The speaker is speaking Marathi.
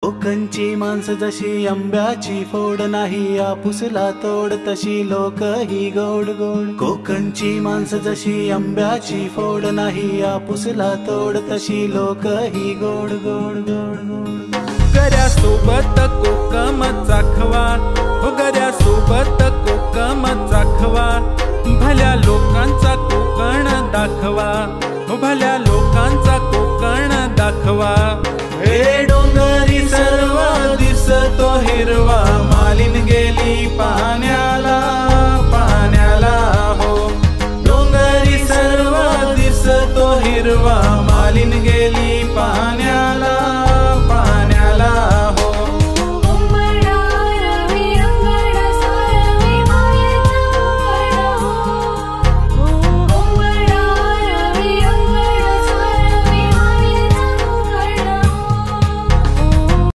कोकणची माणसं जशी आंब्याची फोड नाही आपुसला तोड तशी लोक ही गोड गोड। कोकणची माणसं जशी आंब्याची फोड नाही आपुसला तोड तशी लोक ही गोड गोड गोड गोड। गऱ्यासोबत कोकम चाखवा, हो गऱ्यासोबत कोकम चाखवा, भल्या लोकांचा कोकण दाखवा, हो भल्या लोकांचा कोकण दाखवा। हे डोंगरी